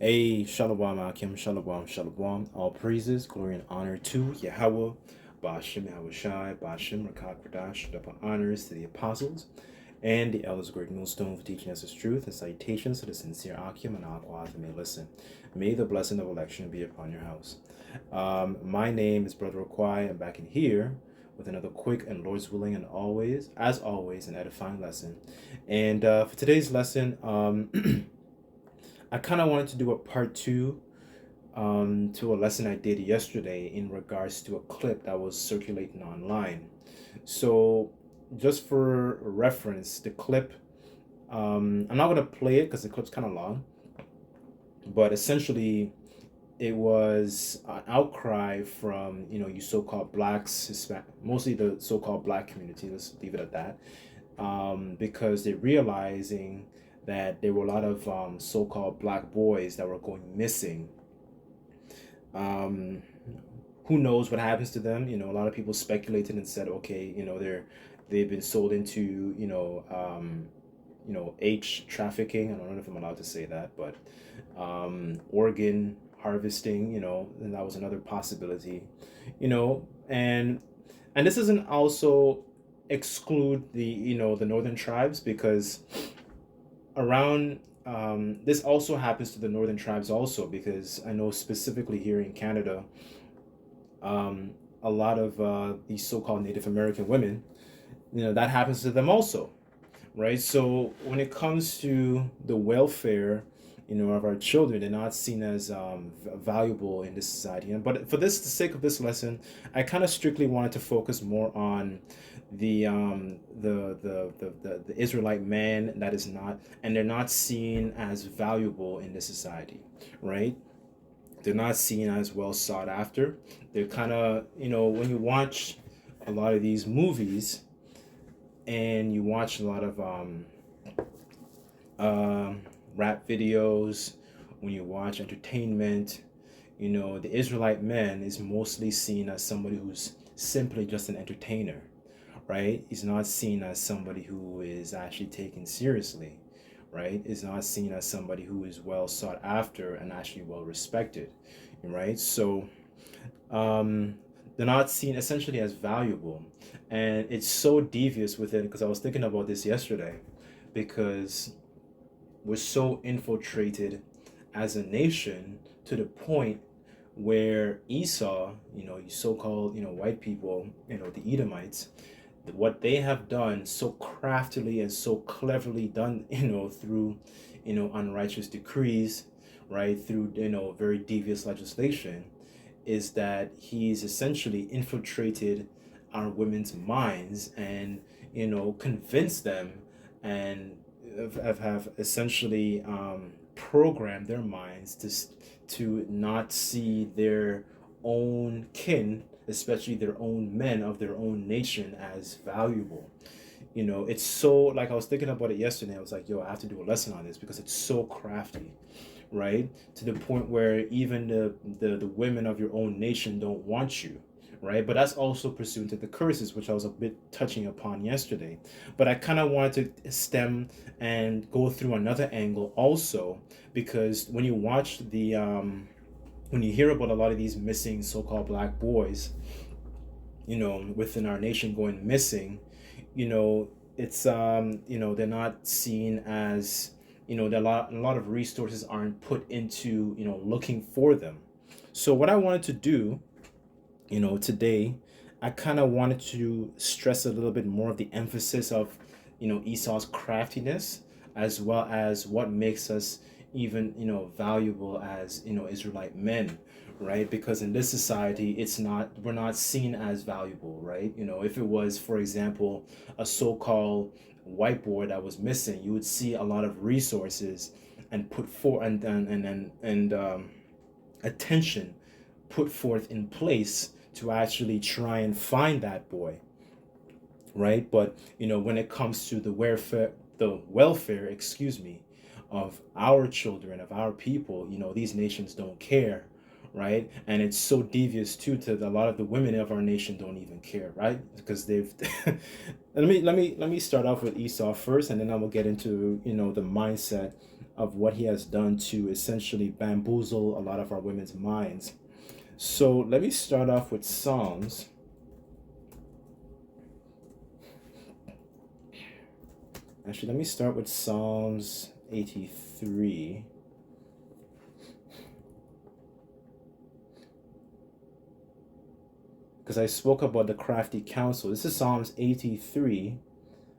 A Shalom Akim Shalom Shalom. All praises, glory, and honor to Yahweh, Ba'ashim Yahushai, Ba'ashim Rakak Radash, double honors to the apostles and the elders of Great Millstone for teaching us His truth, and salutations to the sincere Akim and Aqua that may listen. May the blessing of election be upon your house. My name is Brother Okwai. I'm back in here with another quick and Lord's willing and always, as always, an edifying lesson. And for today's lesson, I kind of wanted to do a part two to a lesson I did yesterday in regards to a clip that was circulating online. So, just for reference, the clip, I'm not going to play it because the clip's kind of long, but essentially, it was an outcry from, you so-called blacks, Hispanic, mostly the so-called black community, let's leave it at that, because they're realizing that there were a lot of so-called black boys that were going missing. Um, who knows what happens to them? A lot of people speculated and said, okay, they've been sold into, H trafficking. I don't know if I'm allowed to say that, but organ harvesting, and that was another possibility, and this doesn't also exclude the northern tribes, because around this also happens to the northern tribes also, because I know specifically here in Canada, a lot of these so-called Native American women, that happens to them also, right? So when it comes to the welfare, of our children, they're not seen as valuable in this society. But for the sake of this lesson, I kind of strictly wanted to focus more on the Israelite man that is not, and they're not seen as valuable in this society, right? They're not seen as well sought after. They're kind of, when you watch a lot of these movies and you watch a lot of rap videos, when you watch entertainment, the Israelite man is mostly seen as somebody who's simply just an entertainer, right? He's not seen as somebody who is actually taken seriously, right? Is not seen as somebody who is well sought after and actually well respected, right? So um, they're not seen essentially as valuable. And it's so devious within, because I was thinking about this yesterday, because we're so infiltrated as a nation to the point where Esau, you so-called, white people, the Edomites, what they have done so craftily and so cleverly done, through, unrighteous decrees, right, through, very devious legislation, is that he's essentially infiltrated our women's minds and, convinced them and have essentially programmed their minds to not see their own kin, especially their own men of their own nation, as valuable. It's so, like, I was thinking about it yesterday. I was like, yo, I have to do a lesson on this because it's so crafty, right? To the point where even the women of your own nation don't want you, right? But that's also pursuant to the curses, which I was a bit touching upon yesterday. But I kind of wanted to stem and go through another angle also, because when you watch when you hear about a lot of these missing so-called black boys, within our nation going missing, it's they're not seen as, a lot of resources aren't put into, looking for them. So what I wanted to do, today, I kind of wanted to stress a little bit more of the emphasis of, Esau's craftiness, as well as what makes us even, valuable as, Israelite men, right? Because in this society, we're not seen as valuable, right? If it was, for example, a so-called white boy that was missing, you would see a lot of resources and put for and attention put forth in place to actually try and find that boy, right? But when it comes to the welfare, excuse me, of our children, of our people, these nations don't care, right? And it's so devious too to a lot of the women of our nation don't even care, right? Because they've let me start off with Esau first, and then I will get into the mindset of what he has done to essentially bamboozle a lot of our women's minds. So let me start off with Psalms. Actually, let me start with Psalms 83. Because I spoke about the crafty counsel. This is Psalms 83.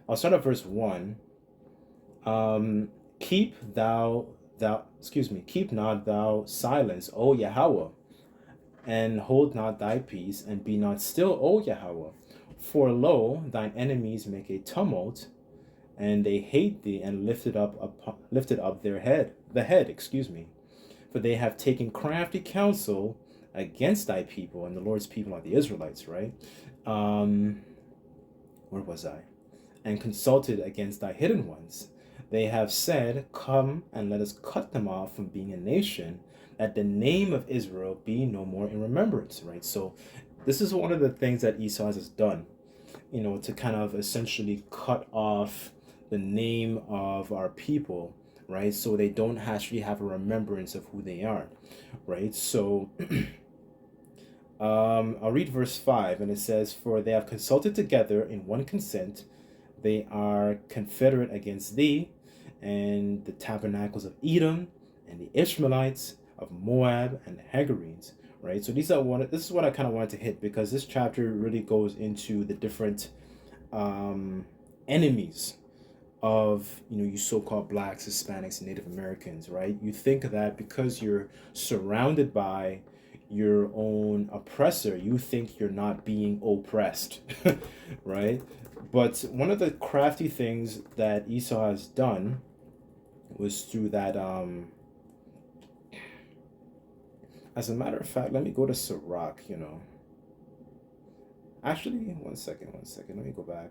I'll start at verse 1. Keep not thou silence, O Yahweh, and hold not thy peace, and be not still, O Yahweh. For lo, thine enemies make a tumult, and they hate thee, and lifted up the head. For they have taken crafty counsel against thy people, and the Lord's people are the Israelites, right? Where was I? And consulted against thy hidden ones. They have said, come and let us cut them off from being a nation, that the name of Israel be no more in remembrance, right? So this is one of the things that Esau has done, to kind of essentially cut off the name of our people, right? So they don't actually have a remembrance of who they are, right? So I'll read verse 5, and it says, for they have consulted together in one consent, they are confederate against thee, and the tabernacles of Edom, and the Ishmaelites of Moab, and the Hagarenes, right? So this is what I kind of wanted to hit, because this chapter really goes into the different enemies of you so-called blacks, Hispanics, and Native Americans, right? You think that because you're surrounded by your own oppressor, you think you're not being oppressed, right? But one of the crafty things that Esau has done was through that as a matter of fact, let me go to Sirach. Actually, one second, let me go back.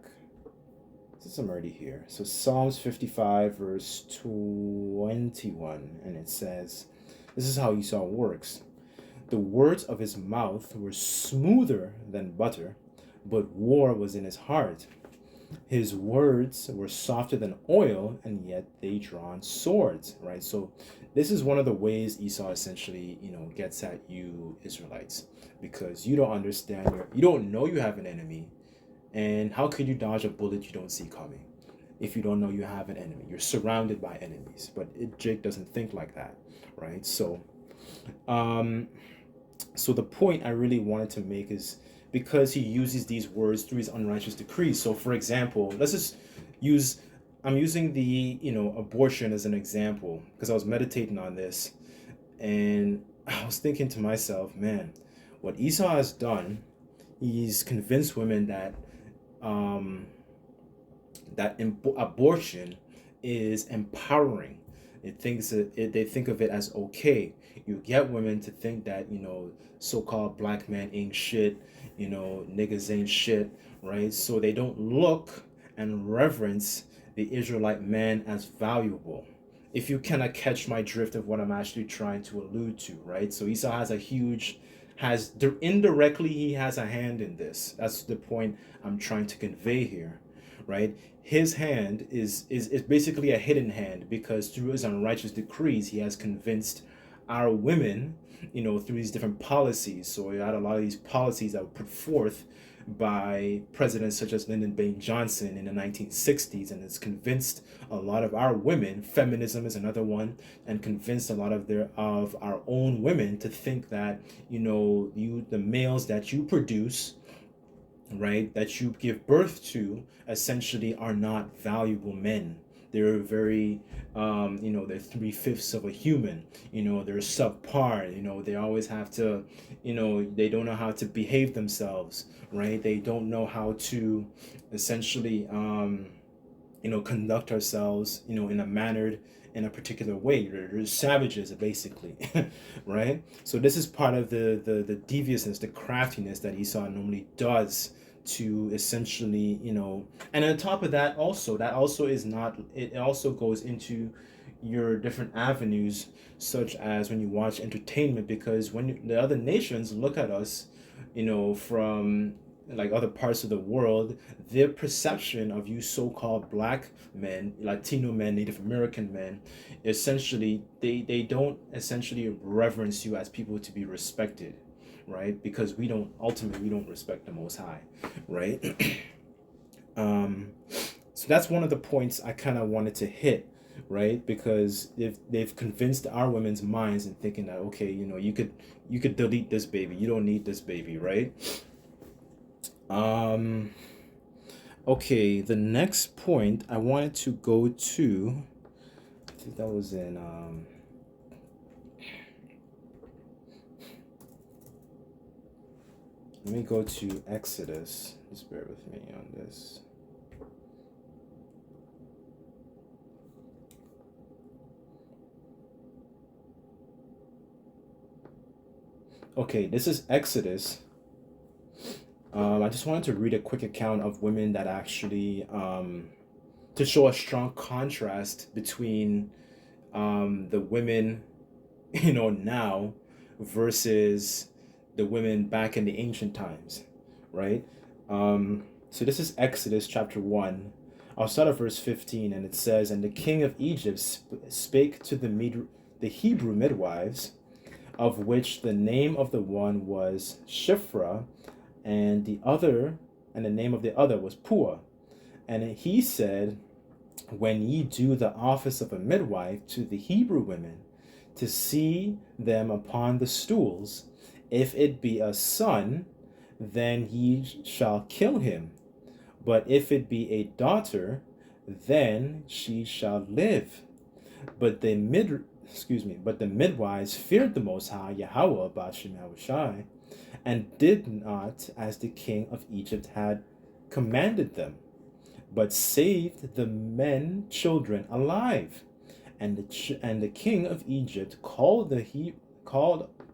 Since I'm already here. So Psalms 55 verse 21, and it says, this is how Esau works. The words of his mouth were smoother than butter, but war was in his heart. His words were softer than oil, and yet they drawn swords, right? So this is one of the ways Esau essentially, gets at you Israelites, because you don't understand, you don't know you have an enemy. And how could you dodge a bullet you don't see coming if you don't know you have an enemy? You're surrounded by enemies, but Jake doesn't think like that, right? So the point I really wanted to make is because he uses these words through his unrighteous decrees. So for example, I'm using the abortion as an example, because I was meditating on this, and I was thinking to myself, man, what Esau has done, he's convinced women that abortion is empowering. They think of it as okay. You get women to think that so-called black men ain't shit, niggas ain't shit, right? So they don't look and reverence the Israelite man as valuable. If you cannot catch my drift of what I'm actually trying to allude to, right? So Esau indirectly he has a hand in this. That's the point I'm trying to convey here, right? His hand is basically a hidden hand, because through his unrighteous decrees he has convinced our women, through these different policies. So we had a lot of these policies that were put forth by presidents such as Lyndon B. Johnson in the 1960s, and it's convinced a lot of our women, feminism is another one, and convinced a lot of our own women to think that the males that you produce, right, that you give birth to, essentially are not valuable men. They're very they're 3/5 of a human. They're subpar. They always have to, they don't know how to behave themselves, right? They don't know how to essentially conduct ourselves in a particular way. They're savages, basically. Right? So this is part of the deviousness, the craftiness that Esau normally does to essentially, and on top of that also is not, it also goes into your different avenues, such as when you watch entertainment, because the other nations look at us, from like other parts of the world, their perception of you so-called black men, Latino men, Native American men, essentially they don't essentially reverence you as people to be respected, right? Because we don't respect the Most High, right? um so that's one of the points I kind of wanted to hit, right? Because if they've convinced our women's minds and thinking that, okay, you could delete this baby, you don't need this baby, right? um okay, the next point I wanted to go to, I think that was in let me go to Exodus. Just bear with me on this. Okay, this is Exodus. I just wanted to read a quick account of women that actually, to show a strong contrast between the women, now versus the women back in the ancient times, right? So this is Exodus chapter 1. I'll start at verse 15, and it says, "And the king of Egypt spake to the Hebrew midwives, of which the name of the one was Shiphrah, and the name of the other was Puah. And he said, When ye do the office of a midwife to the Hebrew women, to see them upon the stools, if it be a son, then ye shall kill him. But if it be a daughter, then she shall live. But the midwives feared the Most High Yahweh Bashem Yahushai, and did not as the king of Egypt had commanded them, but saved the men children alive. And the king of Egypt called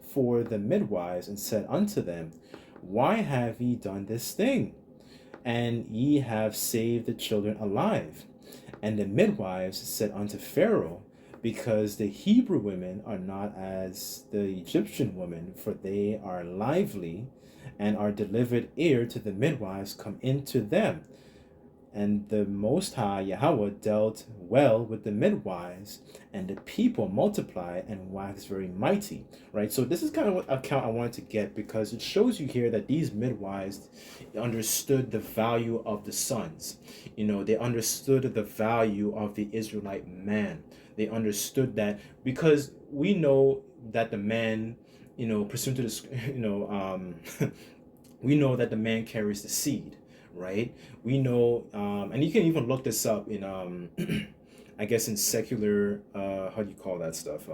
for the midwives, and said unto them, Why have ye done this thing? And ye have saved the children alive. And the midwives said unto Pharaoh, Because the Hebrew women are not as the Egyptian women, for they are lively, and are delivered ere to the midwives come into them. And the Most High Yahweh dealt well with the midwives, and the people multiplied and waxed very mighty." Right? So this is kind of what account I wanted to get, because it shows you here that these midwives understood the value of the sons. They understood the value of the Israelite man. They understood that, because we know that the man, pursuant to this, we know that the man carries the seed, right? We know, and you can even look this up in, I guess in secular, how do you call that stuff?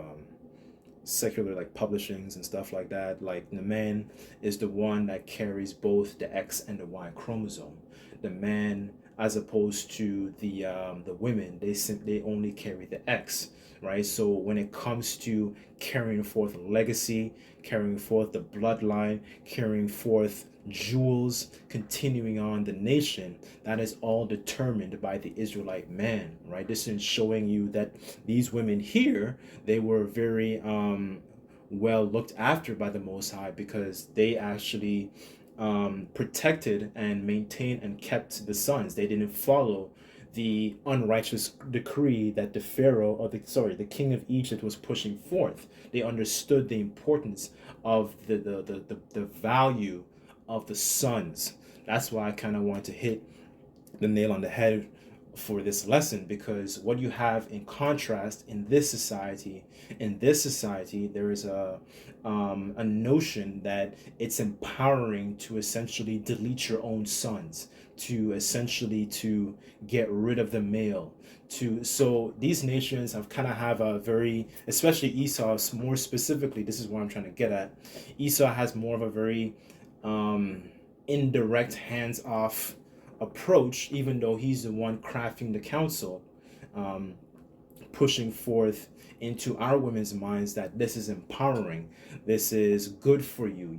Secular like publishings and stuff like that. Like the man is the one that carries both the X and the Y chromosome. The man, as opposed to the women, they only carry the X, right? So when it comes to carrying forth legacy, carrying forth the bloodline, carrying forth jewels, continuing on the nation, that is all determined by the Israelite man, right? This is showing you that these women here, they were very well looked after by the Most High, because they actually protected and maintained and kept the sons. They didn't follow the unrighteous decree that the king of Egypt was pushing forth. They understood the importance of the value of the sons. That's why I kind of wanted to hit the nail on the head for this lesson, because what you have in contrast in this society, there is a notion that it's empowering to essentially delete your own sons, to essentially to get rid of the male. So these nations have a very, especially Esau more specifically, this is what I'm trying to get at. Esau has more of a very indirect, hands-off approach, even though he's the one crafting the counsel, pushing forth into our women's minds that this is empowering, this is good for you.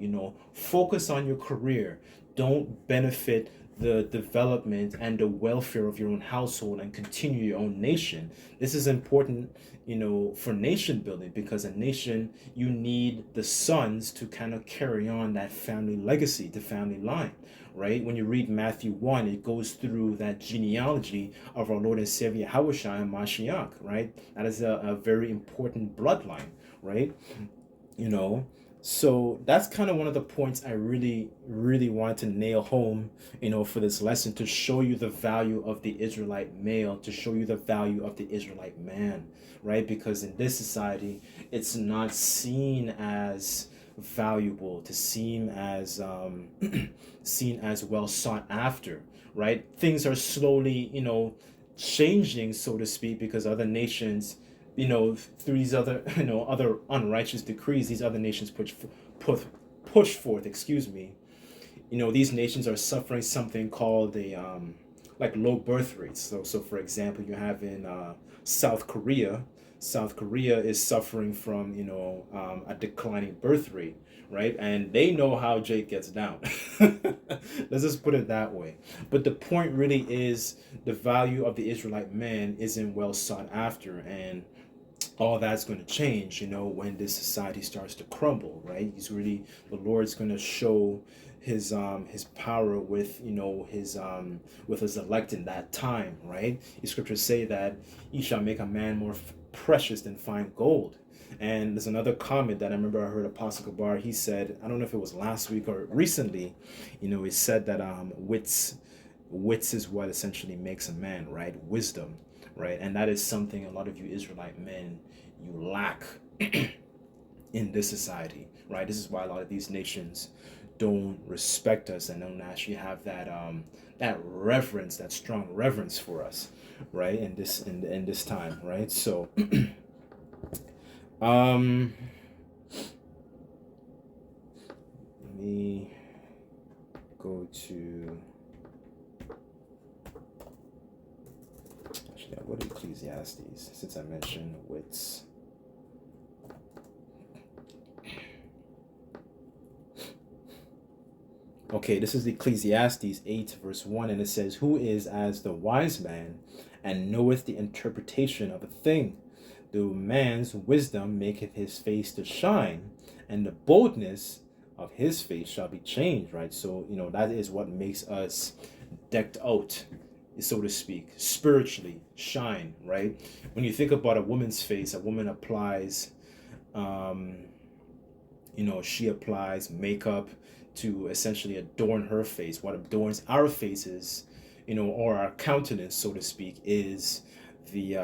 Focus on your career. Don't benefit the development and the welfare of your own household and continue your own nation. This is important, for nation building, because a nation, you need the sons to kind of carry on that family legacy, the family line, right? When you read Matthew 1, it goes through that genealogy of our Lord and Savior Yahushua and Mashiach, right? That is a very important bloodline, right? you know so that's kind of one of the points I really really wanted to nail home, for this lesson, to show you the value of the Israelite male, to show you the value of the Israelite man, right? Because in this society, it's not seen as valuable, to seem as seen as well sought after, right? Things are slowly, changing, so to speak, because other nations, through these other, other unrighteous decrees, these other nations push, push forth, excuse me. These nations are suffering something called like low birth rates. So for example, you have in South Korea. South Korea is suffering from, a declining birth rate, right? And they know how Jake gets down. Let's just put it that way. But the point really is, the value of the Israelite man isn't well sought after, and all that's going to change, when this society starts to crumble, right? The Lord's going to show his power with, with his elect in that time, right? The scriptures say that he shall make a man more precious than fine gold. And there's another comment that I remember I heard Apostle Gabar. He said, I don't know if it was last week or recently, he said that wits is what essentially makes a man, right? Wisdom, right? And that is something a lot of you Israelite men, you lack in this society, right? This is why a lot of these nations don't respect us and don't actually have that reverence, that strong reverence for us, right? In this time, right? So let me go to, actually, what are Ecclesiastes, since I mentioned wits. Okay, this is Ecclesiastes 8 verse 1, and it says, who is as the wise man, and knoweth the interpretation of a thing? The man's wisdom maketh his face to shine, and the boldness of his face shall be changed, right? So, that is what makes us decked out, so to speak, spiritually shine, right? When you think about a woman's face, a woman applies, she applies makeup to essentially adorn her face. What adorns our faces, or our countenance, so to speak, is the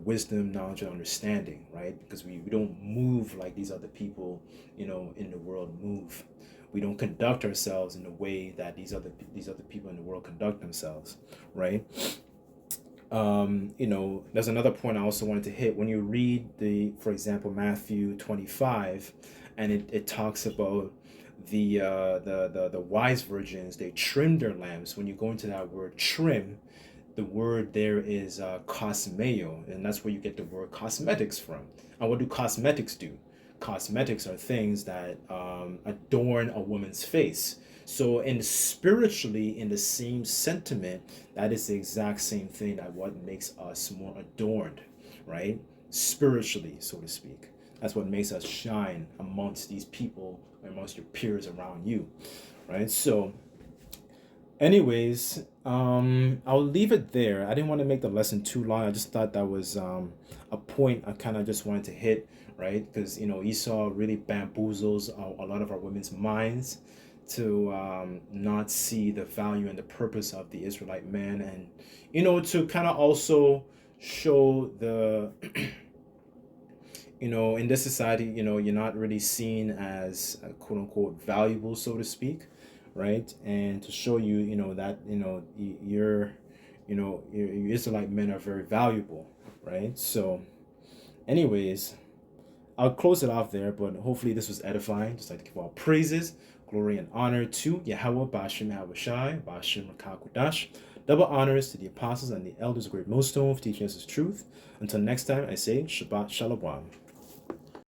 wisdom, knowledge, and understanding, right? Because we don't move like these other people, in the world move. We don't conduct ourselves in the way that these other people in the world conduct themselves, right? There's another point I also wanted to hit. When you read for example, Matthew 25, and it talks about the wise virgins, they trim their lamps. When you go into that word trim, the word there is cosmeo, and that's where you get the word cosmetics from. And what do cosmetics do? Cosmetics are things that adorn a woman's face. So spiritually, in the same sentiment, that is the exact same thing, that what makes us more adorned, right? Spiritually, so to speak. That's what makes us shine amongst these people, amongst your peers around you, right? So anyways, I'll leave it there. I didn't want to make the lesson too long. I just thought that was a point I kind of just wanted to hit, right? Because Esau really bamboozles a lot of our women's minds to not see the value and the purpose of the Israelite man, and to kind of also show the in this society, you're not really seen as quote unquote valuable, so to speak, right? And to show you, that your Israelite men are very valuable, right? So anyways, I'll close it off there, but hopefully this was edifying. Just like to give all praises, glory, and honor to Yahweh Bashim Yahushai, Bashim Rakakudash. Double honors to the apostles and the elders of Great Millstone for teaching us his truth. Until next time, I say Shabbat Shalom.